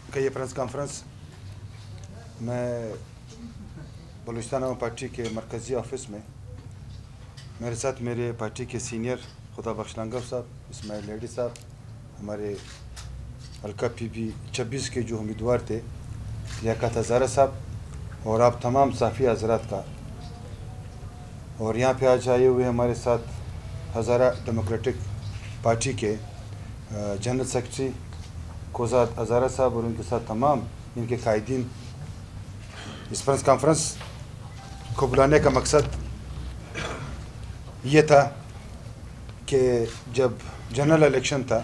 का ये press conference मैं बलूचिस्तान आवाम पार्टी के मरकज़ी ऑफिस में मेरे साथ मेरे पार्टी के सीनियर खुदा बख्श लंगर साहब, इस्माइल लेडी साहब, हमारे हल्का PB 26 के जो उम्मीदवार थे लियाकत हज़ारा साहब और आप तमाम साफ़ी हज़रात का, और यहाँ पे आज आए हुए हमारे साथ हज़ारा डेमोक्रेटिक पार्टी के जनरल सेक्रेटरी कोजात हज़ारा साहब और उनके साथ तमाम इनके कायदीन। इस प्रेस कॉन्फ्रेंस को बुलाने का मकसद ये था कि जब जनरल इलेक्शन था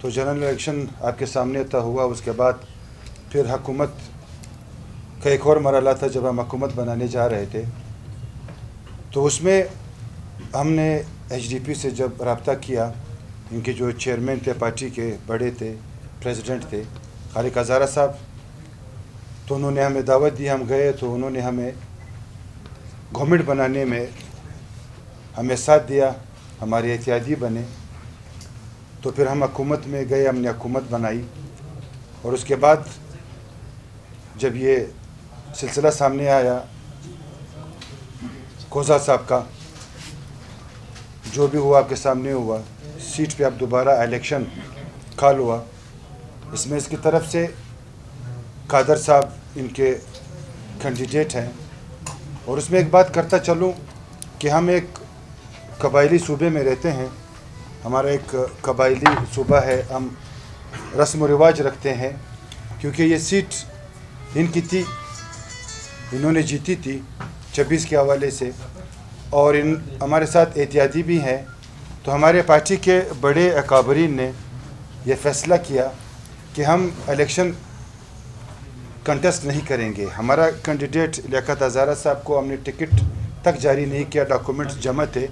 तो जनरल इलेक्शन आपके सामने था हुआ, उसके बाद फिर हुकूमत का एक और मरहला था जब हम हुकूमत बनाने जा रहे थे, तो उसमें हमने HDP से जब रब्ता किया, इनके जो चेयरमैन थे पार्टी के बड़े थे, प्रेसिडेंट थे खालिक हज़ारा साहब, तो उन्होंने हमें दावत दी। हम गए तो उन्होंने हमें गवर्नमेंट बनाने में हमें साथ दिया, हमारे एहतियाती बने। तो फिर हम हुकूमत में गए, हमने हुकूमत बनाई और उसके बाद जब ये सिलसिला सामने आया कोजा साहब का, जो भी हुआ आपके सामने हुआ, सीट पे अब दोबारा इलेक्शन कॉल हुआ, इसमें इसकी तरफ से कादर साहब इनके कैंडिडेट हैं। और उसमें एक बात करता चलूं कि हम एक कबायली सूबे में रहते हैं, हमारा एक कबायली सूबा है, हम रस्म व रिवाज रखते हैं, क्योंकि ये सीट इनकी थी, इन्होंने जीती थी 26 के हवाले से, और इन हमारे साथ एहतियाती भी हैं। तो हमारे पार्टी के बड़े अकाबरीन ने यह फ़ैसला किया कि हम इलेक्शन कंटेस्ट नहीं करेंगे। हमारा कैंडिडेट लियाकत हज़ारा साहब को हमने टिकट तक जारी नहीं किया, डॉक्यूमेंट्स जमा थे,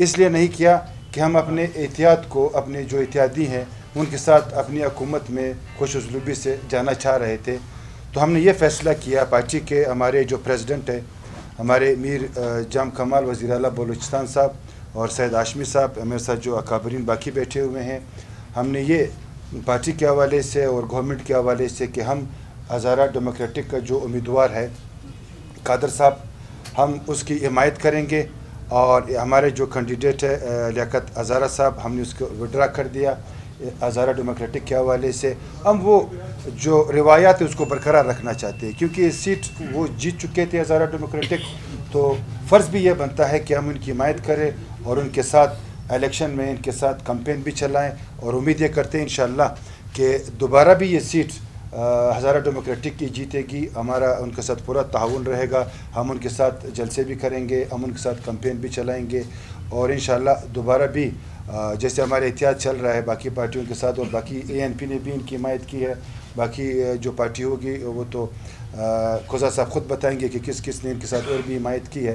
इसलिए नहीं किया कि हम अपने एहतियात को, अपने जो एहतियाती हैं उनके साथ अपनी हुकूमत में खुश उसलूबी से जाना चाह रहे थे। तो हमने ये फ़ैसला किया, पार्टी के हमारे जो प्रेसिडेंट है हमारे मीर जाम कमाल वज़ीर आला बलूचिस्तान साहब और सैयद हाशमी साहब, मेरे साथ जो अकाबरीन बाकी बैठे हुए हैं, हमने ये पार्टी के हवाले से और गवर्नमेंट के हवाले से कि हम हज़ारा डेमोक्रेटिक का जो उम्मीदवार है कादर साहब, हम उसकी हिमायत करेंगे। और हमारे जो कैंडिडेट है लियाकत हज़ारा साहब, हमने उसको विड्रा कर दिया हज़ारा डेमोक्रेटिक के हवाले से। हम वो जो रिवायात है उसको बरकरार रखना चाहते हैं, क्योंकि ये सीट वो जीत चुके थे हज़ारा डेमोक्रेटिक, तो फ़र्ज़ भी ये बनता है कि हम उनकी हिमायत करें और उनके साथ इलेक्शन में इनके साथ कैंपेन भी चलाएं। और उम्मीद ये करते हैं इंशाअल्लाह कि दोबारा भी ये सीट हज़ारा डेमोक्रेटिक की जीतेगी। हमारा उनके साथ पूरा ताउन रहेगा, हम उनके साथ जलसे भी करेंगे, हम उनके साथ कैंपेन भी चलाएंगे और इंशाअल्लाह दोबारा भी जैसे हमारे एहतियात चल रहा है बाकी पार्टियों के साथ, और बाकी ANP ने भी इनकी हिमायत की है। बाकी जो पार्टी होगी वो तो कोजा साहब ख़ुद बताएंगे कि किस किस ने इनके साथ और भी हिमायत की है।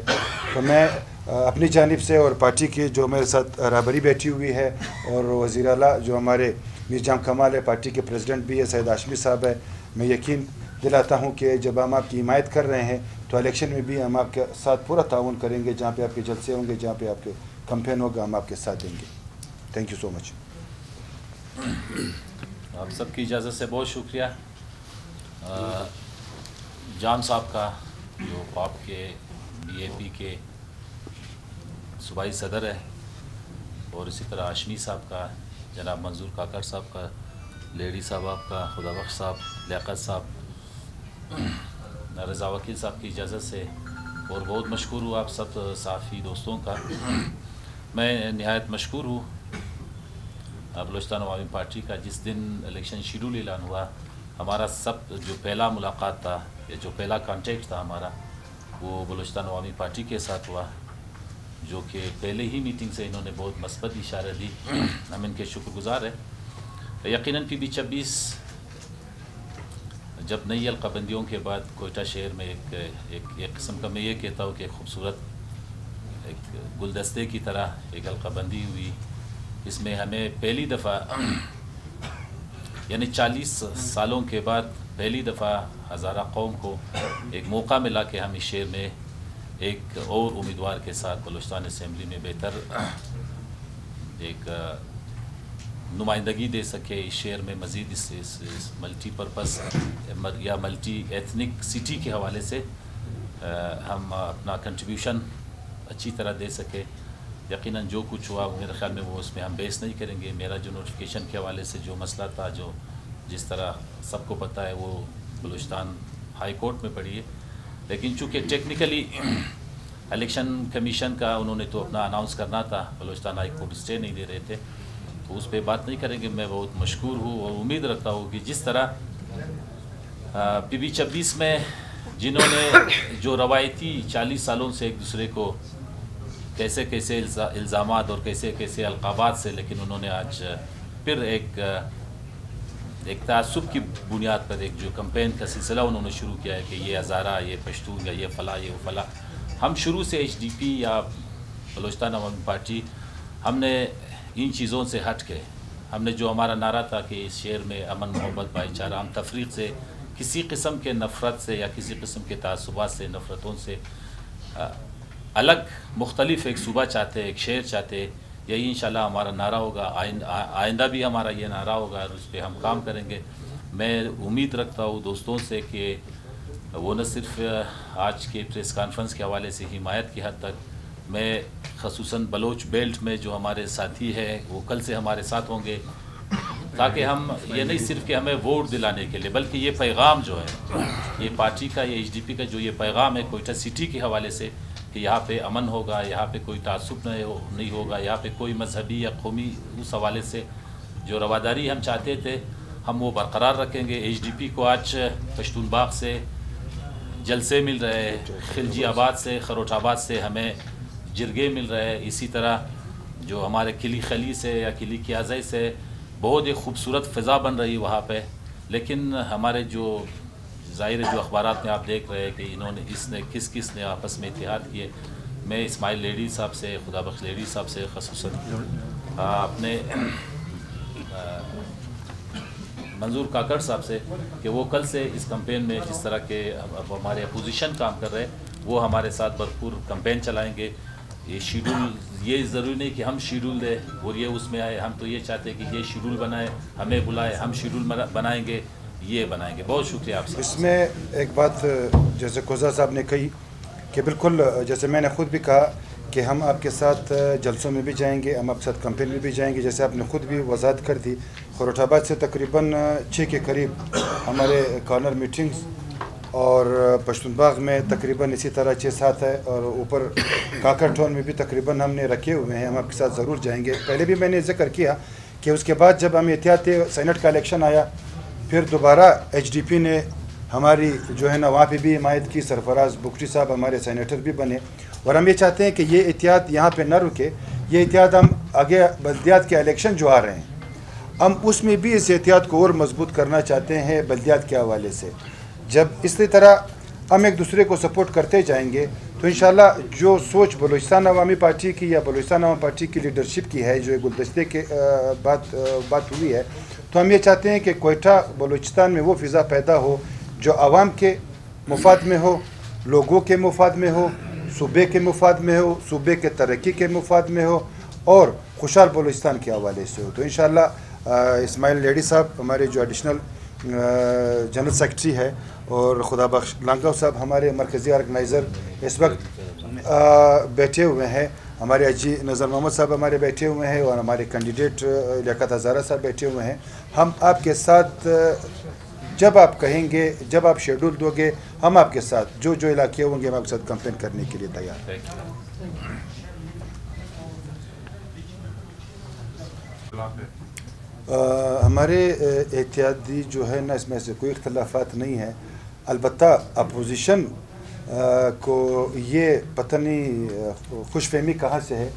तो मैं अपनी जानिब से और पार्टी के जो मेरे साथ राबरी बैठी हुई है और वज़ीर आला जो हमारे मीर जाम कमाल है, पार्टी के प्रेसिडेंट भी है, सैयद हाशमी साहब है, मैं यकीन दिलाता हूँ कि जब हम आपकी हिमायत कर रहे हैं तो इलेक्शन में भी हम आपके साथ पूरा ताउन करेंगे। जहाँ पे आपके जलसे होंगे, जहाँ पे आपके कैंपेन होगा, हम आपके साथ देंगे। Thank you so much. आप सबकी इजाज़त से बहुत शुक्रिया। जाम साहब का जो आपके BAP के सूबाई सदर है, और इसी तरह हाशमी साहब का, जनाब मंजूर काकर साहब का, लेडी साहब आपका, खुदा बख्श साहब, लियाकत साहब, रज़ा वकील साहब की इजाज़त से, और बहुत मशहूर हूँ आप सब साफ़ी दोस्तों का। मैं नहायत मशहूर हूँ बलूचिस्तान अवामी पार्टी का। जिस दिन इलेक्शन शेड्यूल ऐलान हुआ, हमारा सब जो पहला मुलाकात था या जो पहला कांटेक्ट था हमारा, वो बलूचिस्तान अवामी पार्टी के साथ हुआ, जो कि पहले ही मीटिंग से इन्होंने बहुत मस्बत इशारे दी। हम इनके शुक्रगुज़ार हैं। यकीनन PB 26 जब नई अलकाबंदियों के बाद कोयटा शहर में एक किस्म का, मैं ये कहता हूँ कि खूबसूरत एक गुलदस्ते की तरह एक अलकाबंदी हुई। इसमें हमें पहली दफ़ा यानी 40 सालों के बाद पहली दफ़ा हज़ारा कौम को एक मौका मिला कि हम इस शहर में एक और उम्मीदवार के साथ बलूचिस्तान असम्बली में बेहतर एक नुमाइंदगी दे सके इस शहर में मज़ीद इस मल्टीपर्पज़ या मल्टी एथनिक सिटी के हवाले से हम अपना कंट्रीब्यूशन अच्छी तरह दे सके। यकीनन जो कुछ हुआ मेरे ख़्याल में वो उसमें हम बेस नहीं करेंगे। मेरा जो नोटिफिकेशन के हवाले से जो मसला था, जो जिस तरह सबको पता है, वो बलूचिस्तान हाई कोर्ट में पड़ी है, लेकिन चूँकि टेक्निकली इलेक्शन कमीशन का उन्होंने तो अपना अनाउंस करना था, बलूचिस्तान हाई कोर्ट स्टे नहीं दे रहे थे, तो उस पर बात नहीं करेंगे। मैं बहुत मशकूर हूँ और उम्मीद रखता हूँ कि जिस तरह PB 26 में जिन्होंने जो रवायती 40 सालों से एक दूसरे को कैसे कैसे इल्ज़ामात और कैसे कैसे अलक़ाबात से, लेकिन उन्होंने आज फिर एक तासुब की बुनियाद पर एक जो कैंपेन का सिलसिला उन्होंने शुरू किया है कि ये हज़ारा, ये पश्तून, या ये फ़ला, ये वो फ़ला। हम शुरू से HDP या बलूचिस्तान अवामी पार्टी, हमने इन चीज़ों से हट के, हमने जो हमारा नारा था कि इस शहर में अमन, मोहब्बत, भाईचारा, हम तफरीक़ से, किसी किस्म के नफ़रत से या किसी किस्म के तासुबात से, नफ़रतों से अलग मुख्तलिफ एक सूबा चाहते, एक शहर चाहते। यही इंशाल्लाह हमारा नारा होगा, आइंदा भी हमारा ये नारा होगा और उस पर हम काम करेंगे। मैं उम्मीद रखता हूँ दोस्तों से कि वो न सिर्फ आज के प्रेस कॉन्फ्रेंस के हवाले से हिमायत की हद तक, मैं ख़ुसूसन बलोच बेल्ट में जो हमारे साथी हैं वो कल से हमारे साथ होंगे, ताकि हम ये नहीं सिर्फ कि हमें वोट दिलाने के लिए, बल्कि ये पैगाम जो है, ये पार्टी का, ये HDP का जो ये पैगाम है कोयटा सिटी के हवाले से, कि यहाँ पे अमन होगा, यहाँ पे कोई तासुब नहीं होगा, यहाँ पे कोई मजहबी या कौमी, उस हवाले से जो रवादारी हम चाहते थे हम वो बरकरार रखेंगे। HDP को आज पश्तून बाग से जलसे मिल रहे हैं, खिलजी आबाद से, खरोटाबाद से हमें जिरगे मिल रहे हैं। इसी तरह जो हमारे किली खली से या किली कियाज़ई से बहुत ही खूबसूरत फ़िज़ा बन रही वहाँ पे, लेकिन हमारे जो ज़ाहिर जो अखबारात में आप देख रहे हैं कि इन्होंने किस ने आपस में इत्तेहाद किए। मैं इस्माइल लेडी साहब से, खुदाबख्श लेडी साहब से ख़ुसूसन अपने मंजूर काकड़ साहब से कि वो कल से इस कैंपेन में जिस तरह के अब हमारे अपोजिशन काम कर रहे हैं, वो हमारे साथ भरपूर कैंपेन चलाएँगे। ये शेड्यूल, ये ज़रूरी नहीं कि हम शेड्यूल दें और ये उसमें आए, हम तो ये चाहते हैं कि ये शेड्यूल बनाए, हमें बुलाए, हम शेड्यूल बनाएंगे, ये बनाएंगे। बहुत शुक्रिया आपसे। इसमें एक बात जैसे खोजा साहब ने कही कि बिल्कुल, जैसे मैंने ख़ुद भी कहा कि हम आपके साथ जलसों में भी जाएंगे, हम आपके साथ कैंपेन में भी जाएंगे। जैसे आपने ख़ुद भी वजाहत कर दी, खरोटाबाद से तकरीबन 6 के करीब हमारे कॉर्नर मीटिंग्स, और पश्तूनबाग में तकरीबन इसी तरह 6-7 है, और ऊपर काकर टाउन में भी तकरीबन हमने रखे हुए हैं। हम आपके साथ ज़रूर जाएंगे। पहले भी मैंने जिक्र किया कि उसके बाद जब हम एहतियाती सेनेट का इलेक्शन आया, फिर दोबारा HDP ने हमारी जो है ना वहाँ पे भी हिमायत की। सरफराज बुखरी साहब हमारे सेनेटर भी बने, और हम ये चाहते हैं कि ये एहतियात यहाँ पे न रुके। ये एहतियात हम आगे बल्दियात के इलेक्शन जो आ रहे हैं, हम उसमें भी इस एहतियात को और मजबूत करना चाहते हैं बल्दियात के हवाले से। जब इसी तरह हम एक दूसरे को सपोर्ट करते जाएंगे तो इंशाल्लाह जो सोच बलूचिस्तान अवामी पार्टी की या बलूचिस्तान अवामी पार्टी की लीडरशिप की है, जो गुलदस्ते के बात हुई है, तो हम ये चाहते हैं कि कोयटा बलूचिस्तान में वो फ़िज़ा पैदा हो जो आवाम के मुफाद में हो, लोगों के मुफाद में हो, सूबे के मुफाद में हो, सूबे के तरक्की के मुफाद में हो, और खुशहाल बलूचिस्तान के हवाले से हो। तो इंशाल्लाह इस्माइल लेडी साहब हमारे जो एडिशनल जनरल सेक्रेटरी है, और खुदाबख्श लांगा साहब हमारे मरकज़ी ऑर्गेनाइज़र इस वक्त बैठे हुए हैं, हमारे अजी नज़र मोहम्मद साहब हमारे बैठे हुए हैं, और हमारे कैंडिडेट लियाकत हज़ारा साहब बैठे हुए हैं। हम आपके साथ जब आप कहेंगे, जब आप शेड्यूल दोगे, हम आपके साथ जो जो इलाके होंगे हम आपके साथ कैंपेन करने के लिए तैयार हैं। हमारे एहतियाती जो है ना, इसमें से कोई इख्तलाफात नहीं है। अलबत्ता अपोजिशन को ये पता नहीं खुशफहमी कहाँ से है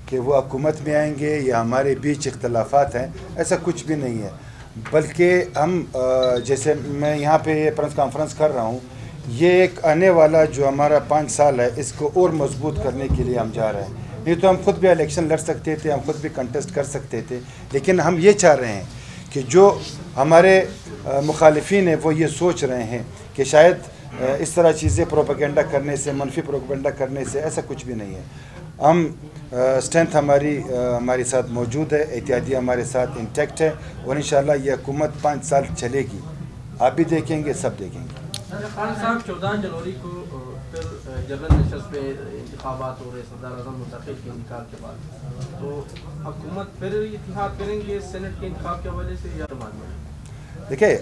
कि वो हुकूमत में आएंगे या हमारे बीच इख्तलाफात हैं। ऐसा कुछ भी नहीं है, बल्कि हम जैसे मैं यहाँ पे ये प्रेस कॉन्फ्रेंस कर रहा हूँ, ये एक आने वाला जो हमारा 5 साल है, इसको और मजबूत करने के लिए हम जा रहे हैं। नहीं तो हम खुद भी इलेक्शन लड़ सकते थे, हम खुद भी कंटेस्ट कर सकते थे, लेकिन हम ये चाह रहे हैं कि जो हमारे मुखालिफिन हैं वो ये सोच रहे हैं कि शायद इस तरह चीज़ें प्रोपेगेंडा करने से, मनफी प्रोपेगेंडा करने से, ऐसा कुछ भी नहीं है। हम स्ट्रेंथ हमारे साथ मौजूद है, एहतियाती हमारे साथ इंटैक्ट है और इंशाल्लाह ये हुकूमत 5 साल चलेगी। आप भी देखेंगे, सब देखेंगे। खान साहब 14 जनवरी को फिर जनरल नशस्त पे इंतखाबात हो रहे सदर आज़म मुंतखब के इंतखाब के बाद, तो हुकूमत फिर इत्तेहाद करेंगे सेनेट के इंतखाब के हवाले से या देखिए,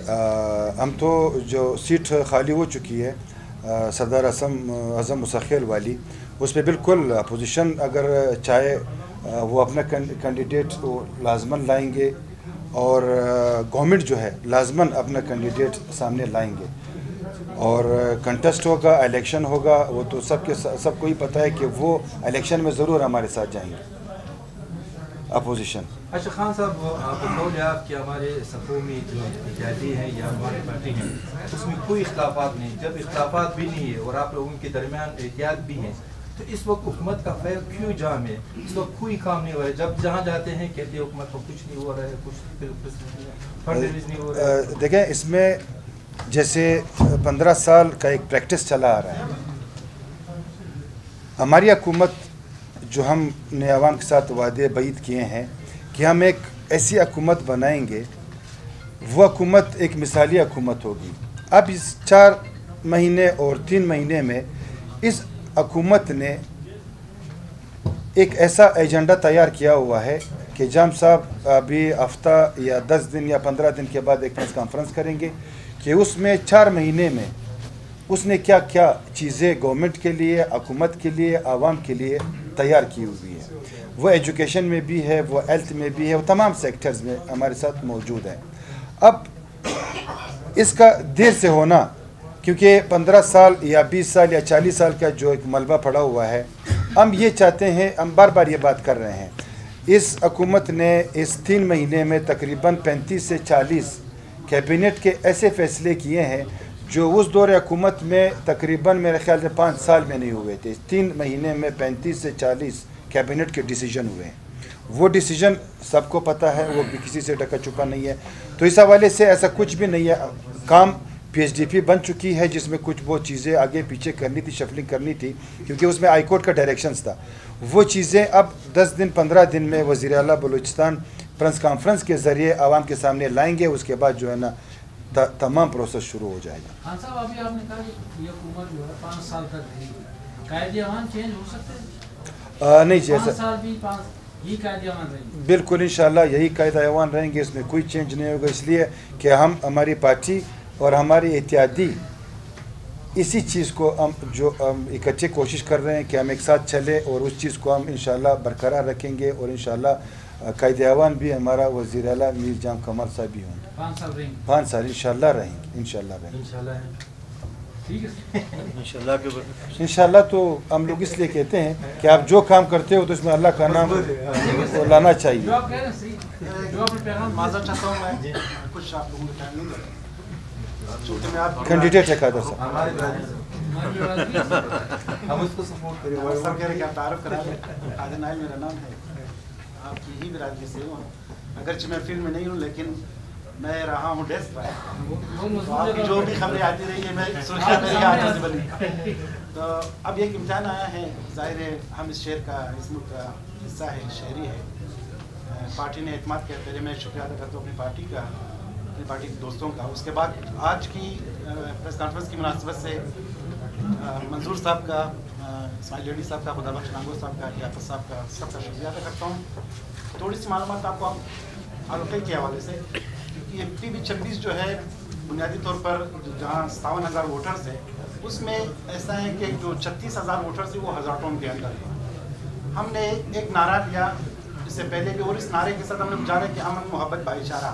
हम तो जो सीट खाली हो चुकी है सदर आज़म मुंतखब वाली, उस पर बिल्कुल अपोजिशन अगर चाहे वो अपना कैंडिडेट वो लाजमन लाएंगे और गवर्नमेंट जो है लाजमन अपना कैंडिडेट सामने लाएंगे और कंटेस्ट होगा, इलेक्शन होगा। वो तो सबको ही पता है कि वो इलेक्शन में ज़रूर हमारे साथ जाएंगे अपोजिशन। अच्छा खान साहब, आप बोल रहे आप कि हमारे सफ़ों में जो इत्तेहादी है या हमारी पार्टी है उसमें कोई इख्तलाफात नहीं, जब इख्तलाफात भी नहीं है और आप लोगों के दरमियान एहतियात भी हैं, तो इस वक्त हुकूमत का फैल क्यों जाम है? इस वक्त कोई काम नहीं हो रहा है, जब जहाँ जाते हैं कहते हैं हुकूमत को कुछ नहीं हो रहा है, कुछ फंड रिलीज नहीं हो रहा है। देखें, इसमें जैसे 15 साल का एक प्रैक्टिस चला आ रहा है। हमारी हुकूमत जो हमने आवाम के साथ वादे बईद किए हैं कि हम एक ऐसी हुकूमत बनाएंगे, वो हुकूमत एक मिसाली हुकूमत होगी। अब इस 4 महीने और 3 महीने में इस हुकूमत ने एक ऐसा एजेंडा तैयार किया हुआ है कि जाम साहब अभी हफ्ता या 10 दिन या 15 दिन के बाद एक प्रेस कॉन्फ्रेंस करेंगे कि उसमें 4 महीने में उसने क्या क्या चीज़ें गवर्नमेंट के लिए, हुकूमत के लिए, आवाम के लिए तैयार की हुई है। वो एजुकेशन में भी है, वो हेल्थ में भी है, वो तमाम सेक्टर्स में हमारे साथ मौजूद है। अब इसका देर से होना, क्योंकि 15 साल या 20 साल या 40 साल का जो एक मलबा पड़ा हुआ है, हम ये चाहते हैं, हम बार बार ये बात कर रहे हैं, इस हुकूमत ने इस 3 महीने में तकरीबन 35 से 40 कैबिनेट के ऐसे फैसले किए हैं जो उस दौर हुकूमत में तकरीबन मेरे ख्याल से 5 साल में नहीं हुए थे। 3 महीने में 35 से 40 कैबिनेट के डिसीजन हुए हैं। वो डिसीजन सबको पता है, वो भी किसी से ढका छुपा नहीं है। तो इस हवाले से ऐसा कुछ भी नहीं है। काम PHDP बन चुकी है जिसमें कुछ वो चीज़ें आगे पीछे करनी थी, शफलिंग करनी थी, क्योंकि उसमें हाई कोर्ट का डायरेक्शंस था। वो चीज़ें अब 10 दिन 15 दिन में वज़ीर आला बलूचिस्तान प्रेस कॉन्फ्रेंस के ज़रिए आवाम के सामने लाएंगे। उसके बाद जो है ना तमाम प्रोसेस शुरू हो जाएगा। खान साहब, अभी आपने कहा कि ये हुकूमत जो है 5 साल तक रहेगी, कायदे-ए-अमान चेंज हो सकते हैं? नहीं, जैसा 5 साल भी 5 ही कायदे-ए-अमान रहेंगे। बिल्कुल इंशाल्लाह यही कायदे-ए-अमान रहेंगे, इसमें कोई चेंज नहीं होगा। इसलिए कि हम, हमारी पार्टी और हमारी एहतियाती इसी चीज़ को हम इकट्ठे कोशिश कर रहे हैं कि हम एक साथ चले और उस चीज़ को हम इंशाल्लाह बरकरार रखेंगे और इंशाल्लाह कायदे-ए-अमान भी हमारा वज़ीर आला मीर जाम कमर साहब भी होंगे। 5 साल रहेंगे? 5 साल इंशाल्लाह रहेंगे, इंशाल्लाह रहेंगे। ठीक है। इंशाल्लाह तो हम लोग इसलिए कहते हैं कि आप जो काम करते हो तो उसमें अल्लाह का नाम लाना चाहिए। जो आप कह रहे हैं सही, जो आपने पैगाम माज़रत चाहता हूँ मैं, कुछ आप लोगों को टाइम नहीं दे कैंडिडेट है कादर साहब, हम उसको सपोर्ट करें। सब कह रहे कि आप तारुफ करा दें। कादिर नाइल मेरा नाम है, आपकी ही बिरादरी से हूँ। अगरचे मैं फील्ड में नहीं हूँ लेकिन मैं रहा हूँ डेस्क पर। तो आपकी जो भी खबरें आती रही है मैं सोचता मेरी आदत से बनी। तो अब एक इम्तिहान आया है, ज़ाहिर है हम इस शहर का, इस मुल्क का हिस्सा है, शहरी है। पार्टी ने एतमाद किया, पहले मैं शुक्रिया अदा करता हूँ अपनी पार्टी का, अपनी पार्टी के दोस्तों का। उसके बाद आज की प्रेस कॉन्फ्रेंस की मुनासिबत से मंजूर साहब का, इस्माइल लेडी साहब का, खुदा बख्श नांगो साहब का, लियाकत साहब का, सबका शुक्रिया अदा करता हूँ। थोड़ी सी मालूमात आपको आलोकई के हवाले से, क्योंकि ये PB-26 जो है बुनियादी तौर पर जहाँ 57,000 वोटर्स है, उसमें ऐसा है कि जो 36,000 वोटर्स है वो हज़ारों के अंदर है। हमने एक नारा लिया इससे पहले भी और इस नारे के साथ हमने गुजारा कि अमन मोहब्बत भाईचारा।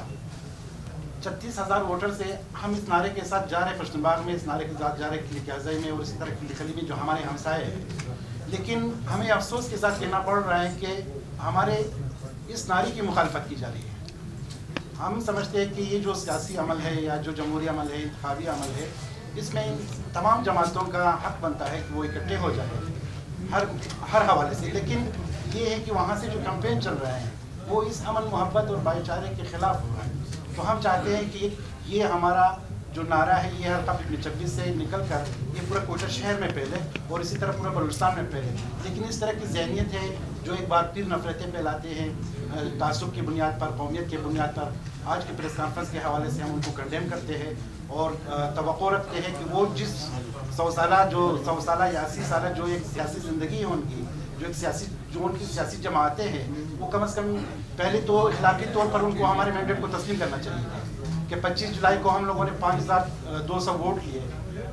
36,000 वोटर से हम इस नारे के साथ जा रहे हैं फर्शनबाग में, इस नारे के साथ जा रहे हैं किलिकाज़ई में और इसी तरह किलिखली में जो हमारे हमसाए हैं। लेकिन हमें अफसोस के साथ कहना पड़ रहा है कि हमारे इस नारे की मुखालफत की जा रही है। हम समझते हैं कि ये जो सियासी अमल है या जो जमहूरी अमल है, इंतखाबी अमल है, इसमें तमाम जमातों का हक बनता है कि वो इकट्ठे हो जाए हर हवाले से। लेकिन ये है कि वहाँ से जो कैंपेन चल रहे हैं वो इस अमन मोहब्बत और भाईचारे के ख़िलाफ़ हो रहा है। तो हम चाहते हैं कि ये हमारा जो नारा है ये हल्का 26 से निकल कर ये पूरा कोटा शहर में फैले और इसी तरह पूरा बलूचिस्तान में फैले। लेकिन इस तरह की जहनीत है जो एक बार फिर नफरतें फैलाते हैं तासुब की बुनियाद पर, कौमियत की बुनियाद पर। आज की प्रेस कॉन्फ्रेंस के हवाले से हम उनको कंडेम करते हैं और तवक्को रखते हैं कि वो जिस 100 साल या 80 साल जो एक सियासी ज़िंदगी है उनकी, जो एक सियासी जो उनकी सियासी जमातें हैं, वो कम से कम पहले तो इखलाकी तौर पर उनको हमारे मैंडेट को तस्लीम करना चाहिए कि 25 जुलाई को हम लोगों ने 5200 वोट लिए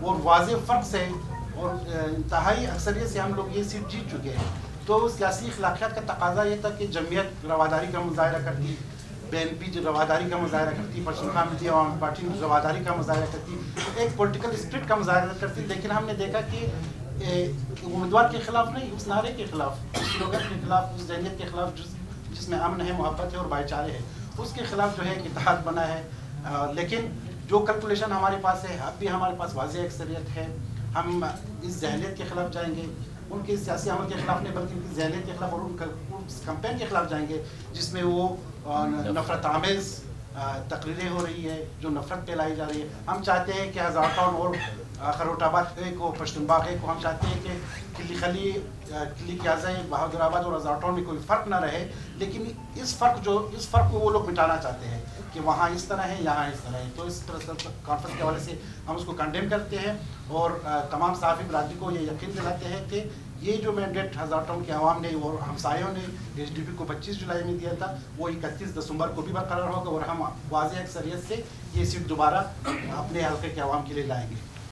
और वाज़ेह फ़र्क से और इंतहाई अक्सरियत से हम लोग ये सीट जीत चुके हैं। तो सियासी अखलाकियात का तकाजा ये था कि जमयत रवादारी का मुजाहरा करती, BNP जो रवादारी का मुजाहरा करती, पश्चिमा मिली अवामी पार्टी रवादारी का मुजाहरा करती, एक पॉलिटिकल स्पिरिट का मुजाहरा करती। लेकिन हमने देखा कि उम्मीदवार के खिलाफ नहीं, उस नारे के खिलाफ, उस स्लोगन के खिलाफ, उस जहनीत के खिलाफ जिसमें अमन है, मोहब्बत है और भाईचारे है, उसके खिलाफ जो है एक इत्तेहाद बना है। लेकिन जो कैलकुलेशन हमारे पास है, अब भी हमारे पास वाज़ेह अक्सरियत है। हम इस जहनीत के खिलाफ जाएंगे, उनके सियासी अमल के खिलाफ नहीं बल्कि उनकी जहनीत के खिलाफ और उस कैंपेन के खिलाफ जाएंगे जिसमें वो नफरत आमेज़ तकरीरें हो रही है, जो नफरत फैलाई जा रही है। हम चाहते हैं कि हज़ार टाउन और खरोटाबाद को, पश्तूनबाग को हम चाहते हैं कि किली खली, किली क्याज़ा, बहादुराबाद और हज़ार टाउन में कोई फ़र्क ना रहे। लेकिन इस फ़र्क को वो लोग मिटाना चाहते हैं कि वहाँ इस तरह है, यहाँ इस तरह है। तो इस तरह से कॉन्फ्रेंस के हवाले से हम उसको कंडेम करते हैं और तमाम सहाफ़ी बरादरी को ये यकीन दिलाते हैं कि ये जो मैंडेट हज़ार टाउन के आवाम ने और हमसायों ने HDP को 25 जुलाई में दिया था, वो 31 दिसंबर को भी बरकरार होगा और हम वाज़ेह अक्सरियत से ये सीट दोबारा अपने हल्के के आवाम के लिए लाएंगे।